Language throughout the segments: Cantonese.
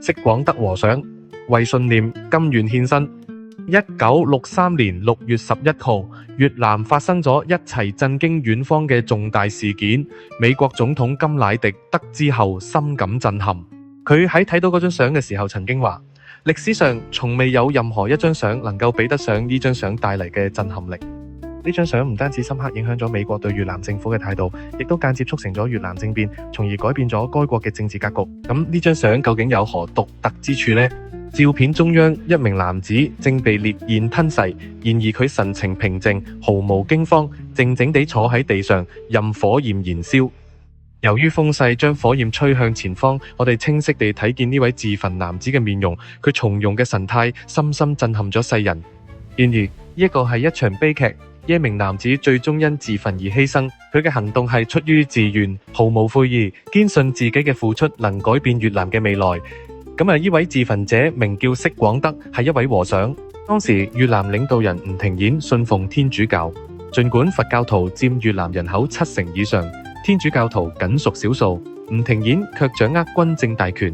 釋廣德和尚為信念甘願獻身。1963年6月11號，越南發生咗一齊震驚遠方嘅重大事件。美國總統甘迺迪得知後深感震撼。佢喺睇到嗰張相嘅時候曾經話，歷史上從未有任何一張相能夠比得上呢張相帶嚟嘅震撼力。呢張相唔單止深刻影響咗美國對越南政府嘅態度，亦都間接促成咗越南政變，從而改變咗該國嘅政治格局。咁呢張相究竟有何獨特之處呢？照片中央一名男子正被烈焰吞噬，然而佢神情平靜，毫無驚慌，靜靜地坐喺地上，任火焰燃燒。由於風勢將火焰吹向前方，我哋清晰地睇見呢位自焚男子嘅面容，佢從容嘅神態深深震撼咗世人。然而，呢個係一場悲劇，一名男子最終因自焚而犧牲，佢嘅行動係出於自願，毫無悔意，堅信自己嘅付出能改變越南嘅未來。呢位自焚者名叫釋廣德，係一位和尚。當時越南領導人吳廷琰信奉天主教，儘管佛教徒佔越南人口70%以上，天主教徒僅屬少數，吳廷琰卻掌握軍政大權，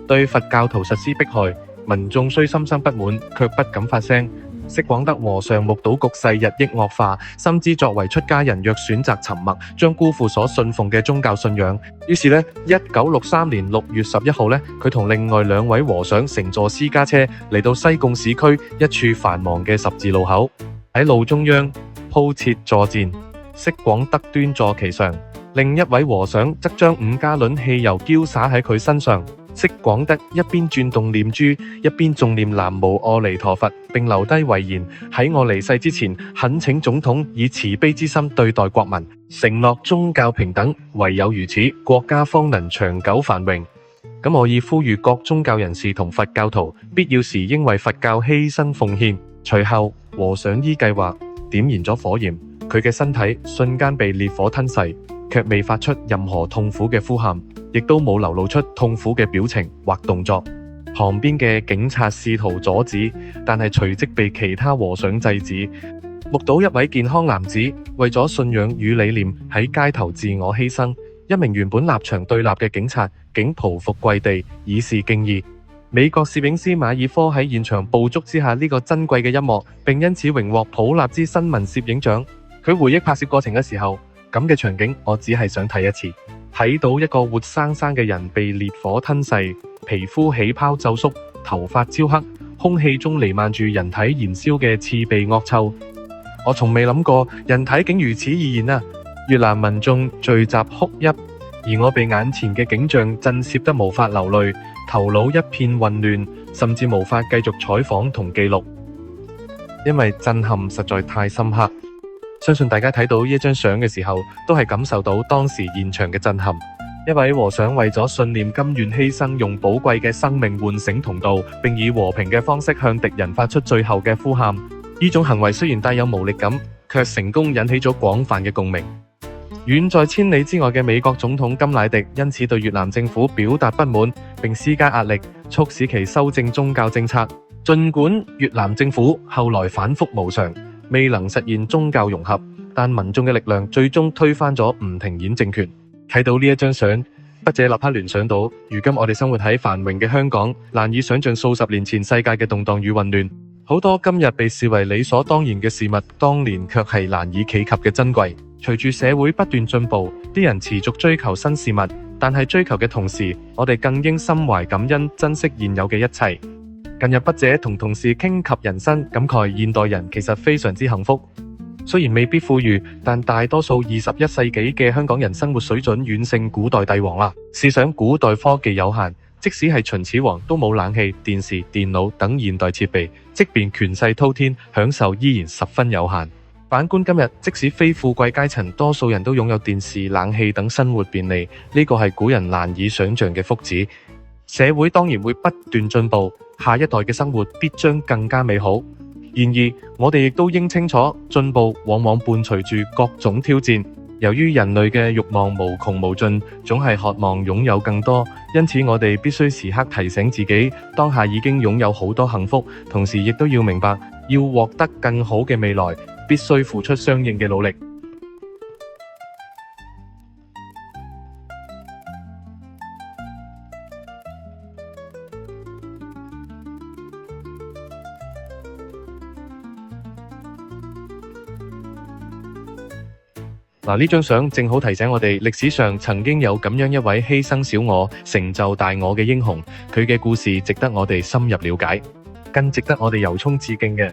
對佛教徒實施迫害。民眾雖心生不滿，卻不敢發聲。釋廣德和尚目睹局勢日益惡化，深知作為出家人若選擇沉默，將辜負所信奉嘅宗教信仰。於是1963年6月11號佢同另外2位和尚乘坐私家車嚟到西貢市區一處繁忙嘅十字路口，喺路中央鋪設坐墊，釋廣德端坐其上，另一位和尚則將5加侖汽油澆灑喺佢身上。釋廣德一邊轉動念珠，一邊誦念南無阿彌陀佛，並留低遺言：喺我離世之前，懇請總統以慈悲之心對待國民，承諾宗教平等，唯有如此，國家方能長久繁榮。我以呼籲各宗教人士同佛教徒，必要時應為佛教犧牲奉獻。隨後，和尚依計劃點燃咗火焰，佢嘅身體瞬間被烈火吞噬，卻未發出任何痛苦嘅呼喊，亦都冇流露出痛苦嘅表情或動作。旁邊嘅警察試圖阻止，但係隨即被其他和尚制止。目睹一位健康男子為咗信仰與理念喺街頭自我犧牲，一名原本立場對立嘅警察竟匍匐跪地以示敬意。美國攝影師馬爾科喺現場捕捉之下呢個珍貴嘅一幕，並因此榮獲普立茲新聞攝影獎。佢回憶拍攝過程嘅時候，咁嘅場景我只係想睇一次。睇到一個活生生嘅人被烈火吞噬，皮膚起泡皺縮，頭髮焦黑，空氣中彌漫住人體燃燒嘅刺鼻惡臭。我從未諗過人體竟如此易燃啊！越南民眾聚集哭泣，而我被眼前嘅景象震懾得無法流淚，頭腦一片混亂，甚至無法繼續採訪同記錄，因為震撼實在太深刻。相信大家睇到呢張相嘅時候，都係感受到當時現場嘅震撼。一位和尚為咗信念甘願犧牲，用寶貴嘅生命喚醒同道，並以和平嘅方式向敵人發出最後嘅呼喊。呢種行為雖然帶有無力感，卻成功引起咗廣泛嘅共鳴。遠在千里之外嘅美國總統甘迺迪因此對越南政府表達不滿，並施加壓力，促使其修正宗教政策。儘管越南政府後來反覆無常，未能實現宗教融合，但民眾嘅力量最終推翻咗吳廷琰政權。睇到呢一張相，筆者立刻聯想到，如今我哋生活喺繁榮嘅香港，難以想象數十年前世界嘅動盪與混亂。好多今日被視為理所當然嘅事物，當年卻係難以企及嘅珍貴。隨住社會不斷進步，啲人持續追求新事物，但係追求嘅同時，我哋更應心懷感恩，珍惜現有嘅一切。近日筆者同同事傾及人生，感慨現代人其實非常之幸福。雖然未必富裕，但大多數21世紀嘅香港人生活水準遠勝古代帝王啦。試想古代科技有限，即使係秦始皇都冇冷氣、電視、電腦等現代設備，即便權勢滔天，享受依然十分有限。反觀今日，即使非富貴階層，多數人都擁有電視、冷氣等生活便利，呢個係古人難以想象嘅福祉。社會當然會不斷進步，下一代嘅生活必將更加美好。然而，我哋亦都應清楚，進步往往伴隨住各種挑戰。由於人類嘅慾望無窮無盡，總係渴望擁有更多，因此我哋必須時刻提醒自己，當下已經擁有好多幸福，同時亦都要明白，要獲得更好嘅未來，必須付出相應嘅努力。嗱，呢張相正好提醒我哋，歷史上曾經有咁樣一位犧牲小我、成就大我嘅英雄，佢嘅故事值得我哋深入了解，更值得我哋由衷致敬嘅。